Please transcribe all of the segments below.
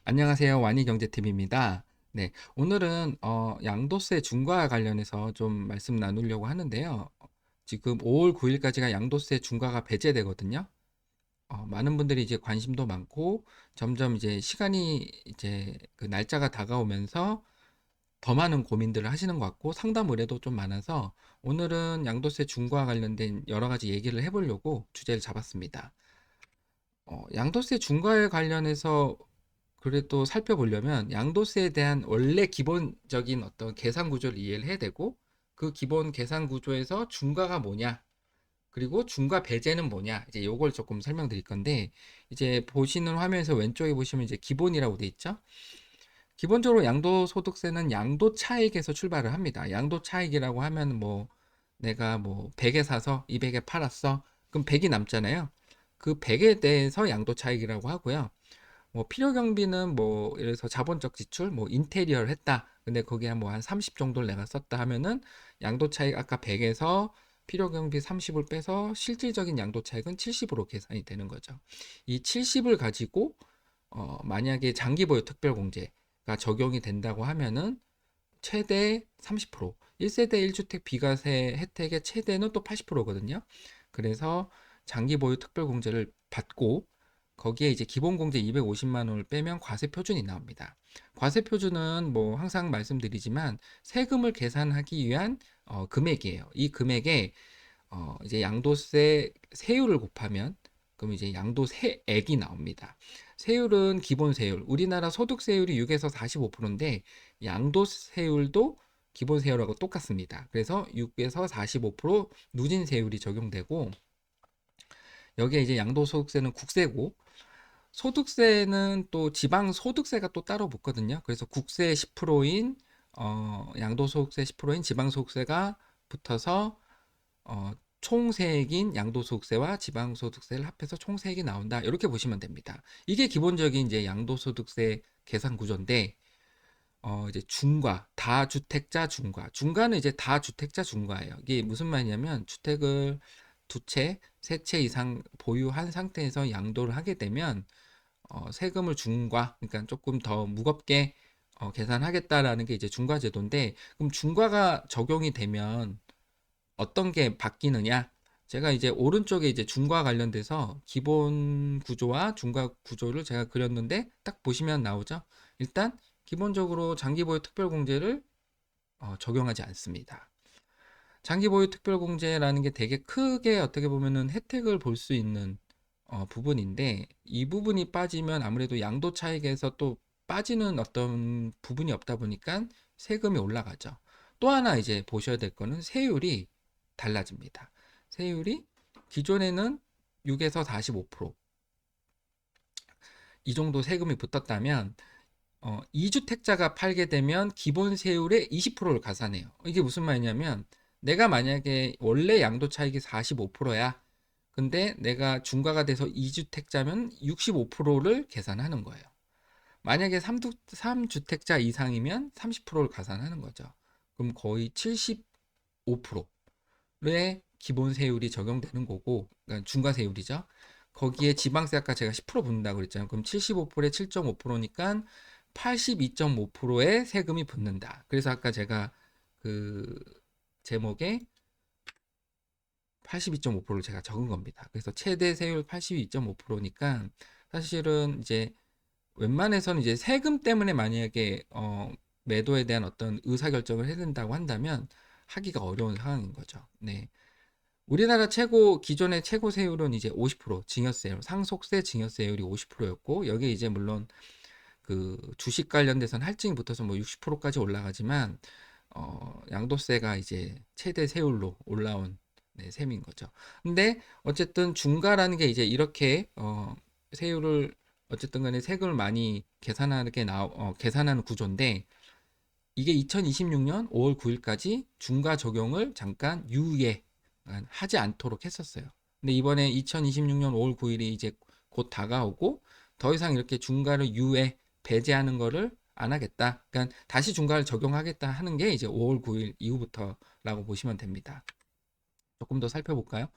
안녕하세요. 와니경제TV입니다. 네, 오늘은 양도세 중과 관련해서 좀 말씀 나누려고 하는데요. 지금 5월 9일까지가 양도세 중과가 배제되거든요. 많은 분들이 이제 관심도 많고 점점 이제 시간이 이제 그 날짜가 다가오면서 더 많은 고민들을 하시는 것 같고 상담 의뢰도 좀 많아서 오늘은 양도세 중과 관련된 여러 가지 얘기를 해보려고 주제를 잡았습니다. 양도세 중과에 관련해서 그래도 살펴보려면 양도세에 대한 원래 기본적인 어떤 계산 구조를 이해를 해야 되고 그 기본 계산 구조에서 중과가 뭐냐 그리고 중과 배제는 뭐냐 이제 요걸 조금 설명드릴 건데 이제 보시는 화면에서 왼쪽에 보시면 이제 기본이라고 돼 있죠. 기본적으로 양도소득세는 양도 차익에서 출발을 합니다. 양도 차익이라고 하면 뭐 내가 뭐 100에 사서 200에 팔았어. 그럼 100이 남잖아요. 그 100에 대해서 양도 차익이라고 하고요. 뭐 필요 경비는 뭐 예를 들어서 자본적 지출, 뭐 인테리어를 했다. 근데 거기에 뭐 한 30 정도를 내가 썼다 하면은 양도 차익 아까 100에서 필요 경비 30을 빼서 실질적인 양도 차익은 70으로 계산이 되는 거죠. 이 70을 가지고 만약에 장기 보유 특별 공제가 적용이 된다고 하면은 최대 30%, 1세대 1주택 비과세 혜택의 최대는 또 80%거든요. 그래서 장기 보유 특별 공제를 받고 거기에 이제 기본 공제 250만 원을 빼면 과세 표준이 나옵니다. 과세 표준은 뭐 항상 말씀드리지만 세금을 계산하기 위한 금액이에요. 이 금액에 이제 양도세 세율을 곱하면 그럼 이제 양도세액이 나옵니다. 세율은 기본 세율, 우리나라 소득세율이 6에서 45%인데 양도세율도 기본 세율하고 똑같습니다. 그래서 6에서 45% 누진세율이 적용되고 여기에 이제 양도소득세는 국세고 소득세는 또 지방소득세가 또 따로 붙거든요. 그래서 국세 10%인 양도소득세 10%인 지방소득세가 붙어서 어, 총세액인 양도소득세와 지방소득세를 합해서 총세액이 나온다. 이렇게 보시면 됩니다. 이게 기본적인 이제 양도소득세 계산 구조인데 이제 중과 다주택자 중과 중과는 이제 다주택자 중과예요. 이게 무슨 말이냐면 주택을 두 채, 세 채 이상 보유한 상태에서 양도를 하게 되면 세금을 중과 그러니까 조금 더 무겁게 계산하겠다라는 게 이제 중과 제도인데 그럼 중과가 적용이 되면 어떤 게 바뀌느냐? 제가 이제 오른쪽에 이제 중과 관련돼서 기본 구조와 중과 구조를 제가 그렸는데 딱 보시면 나오죠. 일단 기본적으로 장기보유 특별공제를 적용하지 않습니다. 장기보유 특별공제라는 게 되게 크게 어떻게 보면은 혜택을 볼 수 있는 부분인데 이 부분이 빠지면 아무래도 양도 차익에서 또 빠지는 어떤 부분이 없다 보니까 세금이 올라가죠. 또 하나 이제 보셔야 될 거는 세율이 달라집니다. 세율이 기존에는 6에서 45%이 정도 세금이 붙었다면 2주택자가 팔게 되면 기본 세율의 20%를 가산해요. 이게 무슨 말이냐면 내가 만약에 원래 양도 차익이 45%야. 근데 내가 중과가 돼서 2주택자면 65%를 계산하는 거예요. 만약에 3주택자 이상이면 30%를 가산하는 거죠. 그럼 거의 75%의 기본 세율이 적용되는 거고, 그러니까 중과세율이죠. 거기에 지방세 아까 제가 10% 붙는다고 그랬잖아요. 그럼 75%에 7.5%니까 82.5%의 세금이 붙는다. 그래서 아까 제가 그 제목에 82.5%를 제가 적은 겁니다. 그래서 최대 세율 82.5%니까 사실은 이제 웬만해서는 이제 세금 때문에 만약에 매도에 대한 어떤 의사결정을 해야 된다고 한다면 하기가 어려운 상황인 거죠. 네. 우리나라 기존의 최고 세율은 이제 50% 증여세율, 상속세 증여세율이 50%였고, 여기에 이제 물론 그 주식 관련돼서는 할증이 붙어서 뭐 60%까지 올라가지만, 양도세가 이제 최대 세율로 올라온 네, 셈인 거죠. 근데 어쨌든 중과라는 게 이제 이렇게 세율을 어쨌든 간에 세금을 많이 계산하는 구조인데 이게 2026년 5월 9일까지 중과 적용을 잠깐 하지 않도록 했었어요. 근데 이번에 2026년 5월 9일이 이제 곧 다가오고 더 이상 이렇게 중과를 배제하는 거를 안 하겠다. 그러니까 다시 중과를 적용하겠다 하는 게 이제 5월 9일 이후부터라고 보시면 됩니다. 조금 더 살펴볼까요?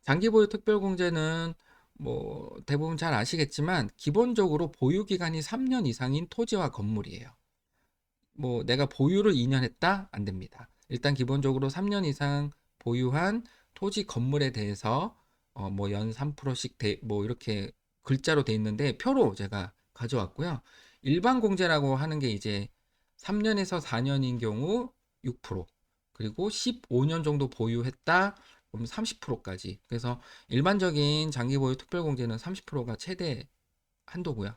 장기보유 특별공제는 뭐 대부분 잘 아시겠지만 기본적으로 보유 기간이 3년 이상인 토지와 건물이에요. 뭐 내가 보유를 2년 했다? 안 됩니다. 일단 기본적으로 3년 이상 보유한 토지 건물에 대해서 뭐 연 3%씩 뭐 이렇게 글자로 돼 있는데 표로 제가 가져왔고요. 일반 공제라고 하는 게 이제 3년에서 4년인 경우 6%, 그리고 15년 정도 보유했다 그럼 30%까지. 그래서 일반적인 장기 보유 특별 공제는 30%가 최대 한도고요.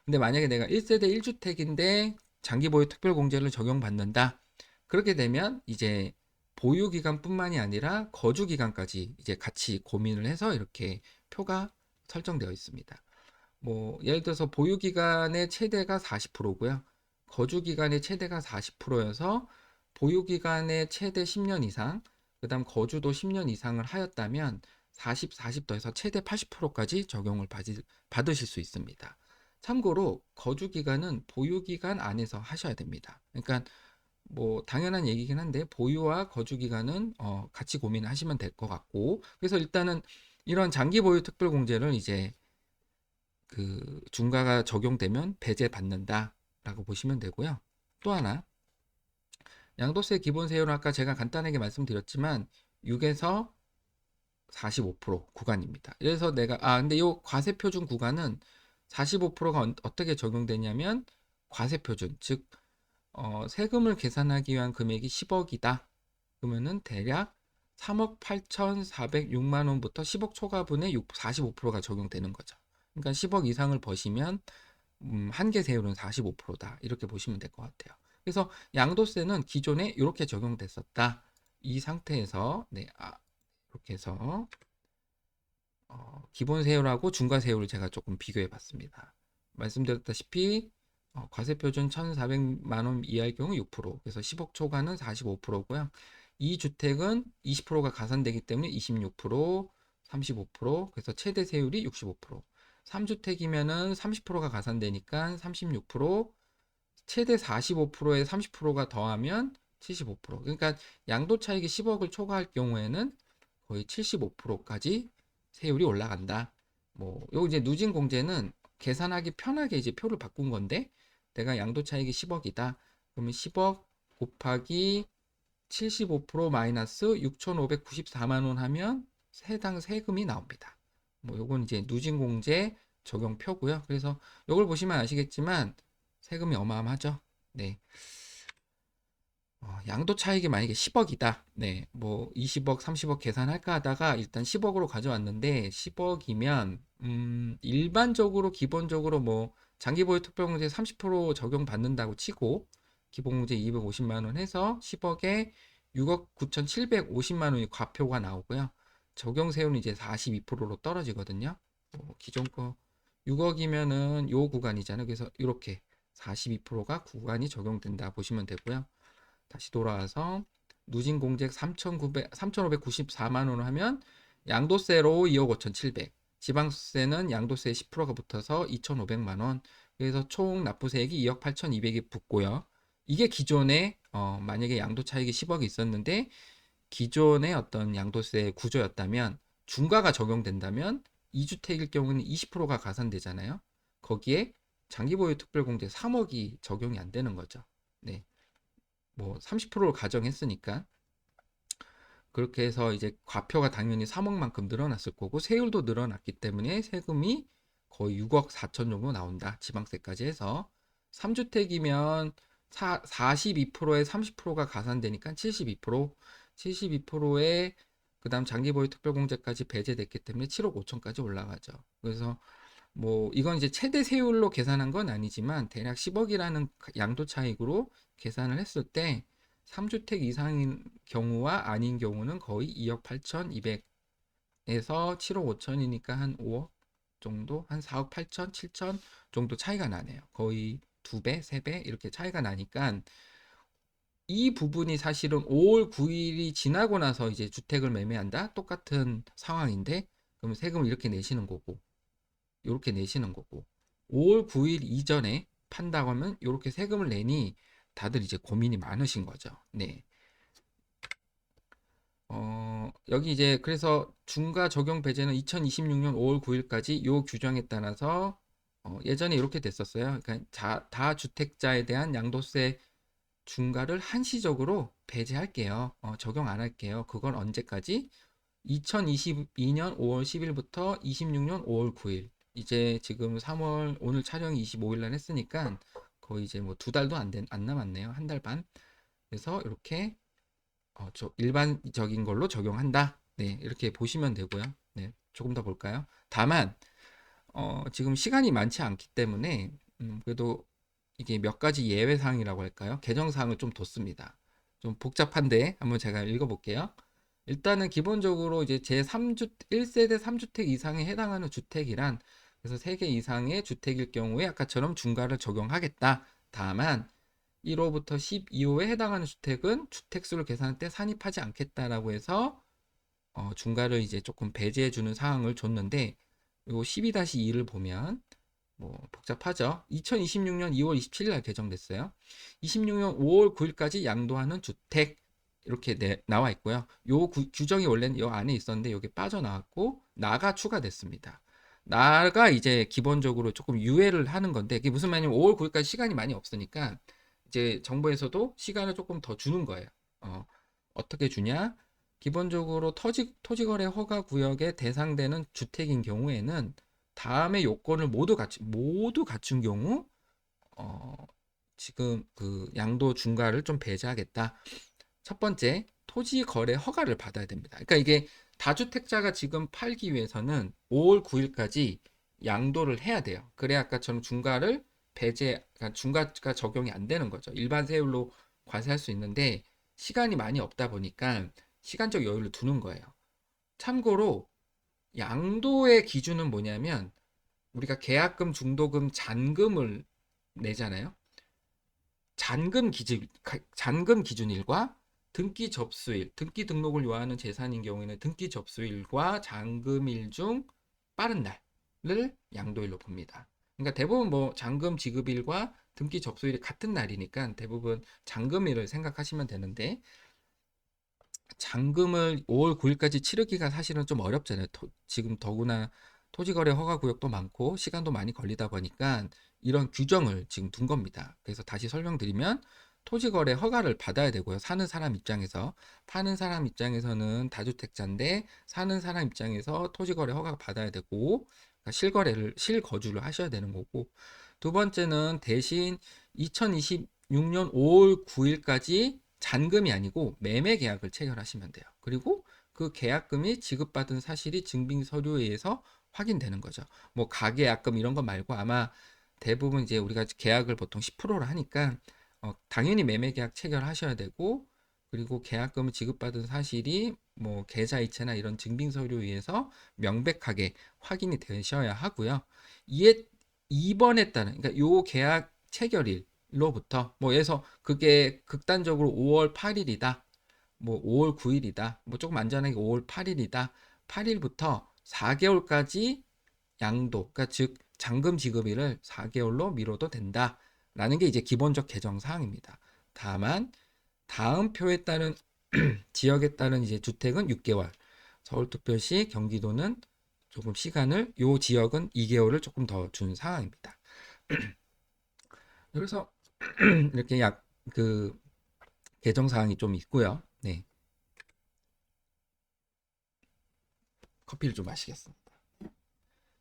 근데 만약에 내가 1세대 1주택인데 장기 보유 특별 공제를 적용받는다. 그렇게 되면 이제 보유 기간뿐만이 아니라 거주 기간까지 이제 같이 고민을 해서 이렇게 표가 설정되어 있습니다. 뭐 예를 들어서 보유 기간의 최대가 40%고요. 거주 기간의 최대가 40%여서 보유 기간의 최대 10년 이상, 그다음 거주도 10년 이상을 하였다면 40, 40 더해서 최대 80%까지 적용을 받으실 수 있습니다. 참고로 거주 기간은 보유 기간 안에서 하셔야 됩니다. 그러니까 뭐 당연한 얘기긴 한데 보유와 거주 기간은 같이 고민하시면 될 것 같고, 그래서 일단은 이런 장기 보유 특별 공제를 이제 그 중과가 적용되면 배제받는다라고 보시면 되고요. 또 하나, 양도세 기본세율은 아까 제가 간단하게 말씀드렸지만 6에서 45% 구간입니다. 그래서 내가 근데 이 과세표준 구간은 45%가 어떻게 적용되냐면 과세표준, 즉 세금을 계산하기 위한 금액이 10억이다. 그러면은 대략 3억 8,406만 원부터 10억 초과분의 45%가 적용되는 거죠. 그러니까 10억 이상을 버시면 한계 세율은 45%다. 이렇게 보시면 될 것 같아요. 그래서 양도세는 기존에 이렇게 적용됐었다. 이 상태에서 이렇게 해서 기본 세율하고 중과 세율을 제가 조금 비교해 봤습니다. 말씀드렸다시피 과세표준 1,400만 원 이하일 경우 6%, 그래서 10억 초과는 45%고요. 이 주택은 20%가 가산되기 때문에 26%, 35%, 그래서 최대 세율이 65%. 3주택이면은 30%가 가산되니까 36%, 최대 45%에 30%가 더하면 75%. 그러니까 양도 차익이 10억을 초과할 경우에는 거의 75%까지 세율이 올라간다. 뭐, 요 이제 누진 공제는 계산하기 편하게 이제 표를 바꾼 건데, 내가 양도 차익이 10억이다. 그러면 10억 곱하기 75% 마이너스 6,594만 원 하면 해당 세금이 나옵니다. 뭐, 요건 이제 누진 공제 적용표고요. 그래서 요걸 보시면 아시겠지만 세금이 어마어마하죠. 네. 양도 차익이 만약에 10억이다. 네, 뭐 20억, 30억 계산할까 하다가 일단 10억으로 가져왔는데 10억이면 일반적으로 기본적으로 뭐 장기보유 특별공제 30% 적용받는다고 치고 기본공제 250만 원 해서 10억에 6억 9,750만 원이 과표가 나오고요. 적용세율은 이제 42%로 떨어지거든요. 뭐 기존 거 6억이면은 요 구간이잖아요. 그래서 이렇게 42%가 구간이 적용된다 보시면 되고요. 다시 돌아와서 누진 공제 3,594만 원을 하면 양도세로 2억 5,700, 지방세는 양도세 10%가 붙어서 2,500만 원. 그래서 총 납부세액이 2억 8,200이 붙고요. 이게 기존에 만약에 양도 차익이 10억이 있었는데 기존의 어떤 양도세 구조였다면 중과가 적용된다면 2주택일 경우는 20%가 가산되잖아요. 거기에 장기보유 특별공제 3억이 적용이 안 되는 거죠. 네. 뭐 30%를 가정했으니까 그렇게 해서 이제 과표가 당연히 3억만큼 늘어났을 거고 세율도 늘어났기 때문에 세금이 거의 6억 4천 정도 나온다. 지방세까지 해서 3주택이면 42%에 30%가 가산되니까 72%, 72%에 그다음 장기보유 특별공제까지 배제됐기 때문에 7억 5천까지 올라가죠. 그래서 뭐 이건 이제 최대 세율로 계산한 건 아니지만 대략 10억이라는 양도 차익으로 계산을 했을 때 3주택 이상인 경우와 아닌 경우는 거의 2억 8,200에서 7억 5천이니까 한 5억 정도, 한 4억 8천, 7천 정도 차이가 나네요. 거의 2배, 3배 이렇게 차이가 나니까 이 부분이 사실은 5월 9일이 지나고 나서 이제 주택을 매매한다? 똑같은 상황인데 그러면 세금을 이렇게 내시는 거고 이렇게 내시는 거고 5월 9일 이전에 판다고 하면 이렇게 세금을 내니 다들 이제 고민이 많으신 거죠. 네. 여기 이제 그래서 중과 적용 배제는 2026년 5월 9일까지 요 규정에 따라서 예전에 이렇게 됐었어요. 그러니까 다주택자에 대한 양도세 중과를 한시적으로 배제할게요. 적용 안 할게요. 그건 언제까지? 2022년 5월 10일부터 26년 5월 9일. 이제 지금 3월 오늘 촬영이 25일 날 했으니까 거의 이제 뭐 두 달도 안 남았네요. 한 달 반. 그래서 이렇게 일반적인 걸로 적용한다. 네, 이렇게 보시면 되고요. 네, 조금 더 볼까요? 다만 지금 시간이 많지 않기 때문에 그래도 이게 몇 가지 예외 사항이라고 할까요? 개정 사항을 좀 뒀습니다. 좀 복잡한데 한번 제가 읽어볼게요. 일단은 기본적으로 이제 제3주 1세대 3주택 이상에 해당하는 주택이란 그래서 3개 이상의 주택일 경우에 아까처럼 중과를 적용하겠다. 다만 1호부터 12호에 해당하는 주택은 주택수를 계산할 때 산입하지 않겠다라고 해서 중과를 이제 조금 배제해 주는 사항을 줬는데 요 12-2를 보면 뭐 복잡하죠. 2026년 2월 27일 날 개정됐어요. 26년 5월 9일까지 양도하는 주택 이렇게 나와 있고요. 요 규정이 원래는 요 안에 있었는데 여기 빠져나왔고 나가 추가됐습니다. 나가 이제 기본적으로 조금 유예를 하는 건데 그게 무슨 말이냐면 5월 9일까지 시간이 많이 없으니까 이제 정부에서도 시간을 조금 더 주는 거예요. 어떻게 주냐? 기본적으로 토지거래 허가 구역에 대상되는 주택인 경우에는 다음의 요건을 모두 갖춘 경우 어, 지금 그 양도 중과를 좀 배제하겠다. 첫 번째, 토지 거래 허가를 받아야 됩니다. 그러니까 이게 다주택자가 지금 팔기 위해서는 5월 9일까지 양도를 해야 돼요. 그래야 아까처럼 중과를 그러니까 중과가 적용이 안 되는 거죠. 일반 세율로 과세할 수 있는데 시간이 많이 없다 보니까 시간적 여유를 두는 거예요. 참고로 양도의 기준은 뭐냐면 우리가 계약금, 중도금, 잔금을 내잖아요. 잔금 기준일과 등기 접수일, 등기 등록을 요하는 재산인 경우에는 등기 접수일과 잔금일 중 빠른 날을 양도일로 봅니다. 그러니까 대부분 뭐 잔금 지급일과 등기 접수일이 같은 날이니까 대부분 잔금일을 생각하시면 되는데 잔금을 5월 9일까지 치르기가 사실은 좀 어렵잖아요. 지금 더구나 토지거래 허가 구역도 많고 시간도 많이 걸리다 보니까 이런 규정을 지금 둔 겁니다. 그래서 다시 설명드리면 토지거래 허가를 받아야 되고요. 사는 사람 입장에서 파는 사람 입장에서는 다주택자인데 사는 사람 입장에서 토지거래 허가 받아야 되고 그러니까 실거주를 하셔야 되는 거고 두 번째는 대신 2026년 5월 9일까지 잔금이 아니고 매매 계약을 체결하시면 돼요. 그리고 그 계약금이 지급받은 사실이 증빙 서류에 의해서 확인되는 거죠. 뭐 가계약금 이런 거 말고 아마 대부분 이제 우리가 계약을 보통 10%로 하니까 당연히 매매 계약 체결하셔야 되고 그리고 계약금을 지급받은 사실이 뭐 계좌이체나 이런 증빙 서류에 의해서 명백하게 확인이 되셔야 하고요. 이에 2번에 따른 그러니까 요 계약 체결일 로부터 뭐 예서 그게 극단적으로 5월 8일이다. 뭐 5월 9일이다. 뭐 조금 안전하게 5월 8일이다. 8일부터 4개월까지 양도, 그러니까 즉 잔금 지급일을 4개월로 미뤄도 된다라는 게 이제 기본적 개정 사항입니다. 다만 다음 표에 따른 지역에 따른 이제 주택은 6개월, 서울특별시, 경기도는 조금 시간을 요 지역은 2개월을 조금 더 준 상황입니다. 그래서 이렇게 그 개정 사항이 좀 있고요. 네, 커피를 좀 마시겠습니다.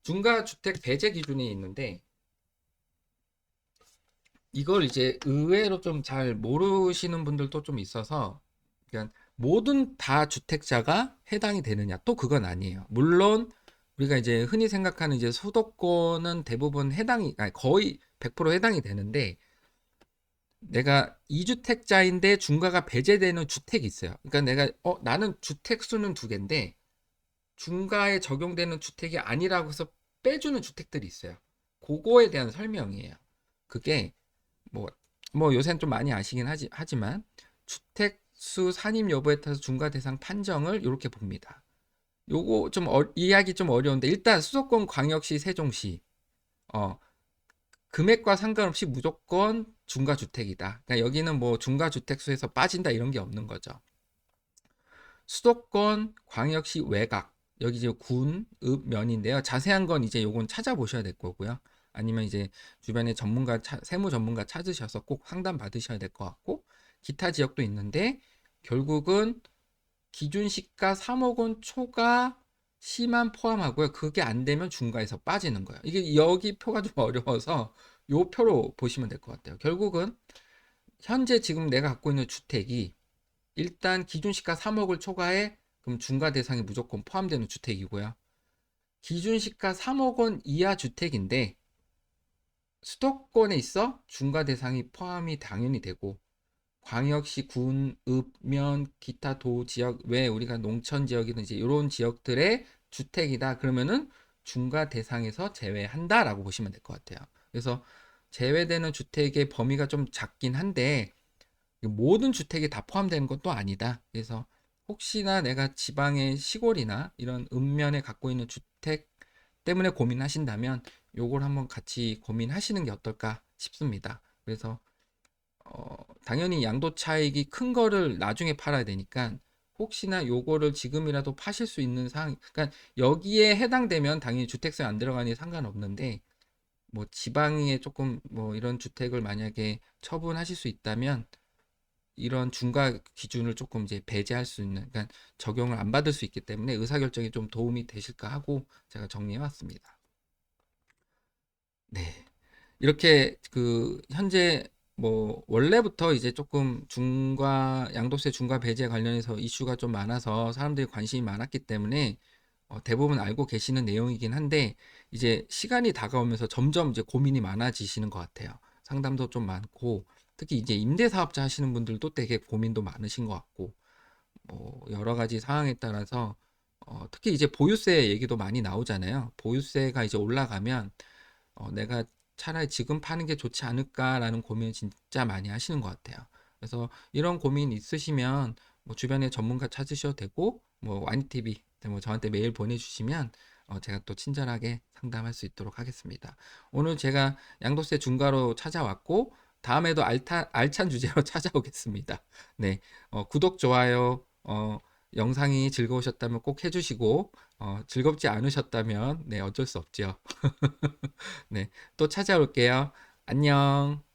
중과 주택 배제 기준이 있는데 이걸 이제 의외로 좀 잘 모르시는 분들도 좀 있어서 그러니까 모든 다주택자가 해당이 되느냐 또 그건 아니에요. 물론 우리가 이제 흔히 생각하는 이제 수도권은 대부분 아니 거의 100% 해당이 되는데 내가 2주택자인데 중과가 배제되는 주택이 있어요. 그러니까 내가 나는 주택 수는 2개인데 중과에 적용되는 주택이 아니라고 해서 빼주는 주택들이 있어요. 그거에 대한 설명이에요. 그게 뭐, 뭐 요새는 좀 많이 아시긴 하지만 주택 수 산입 여부에 따라서 중과 대상 판정을 이렇게 봅니다. 요거 좀 이해하기 좀 어려운데 일단 수도권 광역시 세종시 금액과 상관없이 무조건 중과주택이다. 그러니까 여기는 뭐 중과주택수에서 빠진다 이런 게 없는 거죠. 수도권 광역시 외곽 여기 이제 군, 읍, 면인데요. 자세한 건 이제 요건 찾아보셔야 될 거고요. 아니면 이제 주변에 세무 전문가 찾으셔서 꼭 상담 받으셔야 될 것 같고 기타 지역도 있는데 결국은 기준 시가 3억 원 초과 시만 포함하고요. 그게 안 되면 중과에서 빠지는 거예요. 이게 여기 표가 좀 어려워서 요 표로 보시면 될 것 같아요. 결국은 현재 지금 내가 갖고 있는 주택이 일단 기준 시가 3억을 초과해 그럼 중과 대상이 무조건 포함되는 주택이고요. 기준 시가 3억 원 이하 주택인데 수도권에 있어 중과 대상이 포함이 당연히 되고 광역시, 군, 읍, 면, 기타 도 지역 외 우리가 농촌 지역이든지 이런 지역들의 주택이다. 그러면은 중과 대상에서 제외한다라고 보시면 될 것 같아요. 그래서 제외되는 주택의 범위가 좀 작긴 한데 모든 주택이 다 포함되는 것도 아니다. 그래서 혹시나 내가 지방의 시골이나 이런 읍면에 갖고 있는 주택 때문에 고민하신다면 요걸 한번 같이 고민하시는 게 어떨까 싶습니다. 그래서 당연히 양도 차익이 큰 거를 나중에 팔아야 되니까 혹시나 요거를 지금이라도 파실 수 있는 상황, 그러니까 여기에 해당되면 당연히 주택세 안 들어가니 상관없는데 뭐 지방에 조금 뭐 이런 주택을 만약에 처분하실 수 있다면 이런 중과 기준을 조금 이제 배제할 수 있는, 그러니까 적용을 안 받을 수 있기 때문에 의사결정에 좀 도움이 되실까 하고 제가 정리해 왔습니다. 네. 이렇게 그 현재 뭐 원래부터 이제 조금 양도세 중과 배제 관련해서 이슈가 좀 많아서 사람들이 관심이 많았기 때문에 대부분 알고 계시는 내용이긴 한데 이제 시간이 다가오면서 점점 이제 고민이 많아지시는 것 같아요. 상담도 좀 많고 특히 이제 임대사업자 하시는 분들도 되게 고민도 많으신 것 같고 뭐 여러 가지 상황에 따라서 특히 이제 보유세 얘기도 많이 나오잖아요. 보유세가 이제 올라가면 내가 차라리 지금 파는 게 좋지 않을까라는 고민 진짜 많이 하시는 것 같아요. 그래서 이런 고민 있으시면 뭐 주변에 전문가 찾으셔도 되고 뭐 와니티비 뭐 저한테 메일 보내주시면 제가 또 친절하게 상담할 수 있도록 하겠습니다. 오늘 제가 양도세 중과로 찾아왔고 다음에도 알찬 주제로 찾아오겠습니다. 네, 구독, 좋아요, 영상이 즐거우셨다면 꼭 해주시고 즐겁지 않으셨다면 네, 어쩔 수 없죠. 네, 또 찾아올게요. 안녕.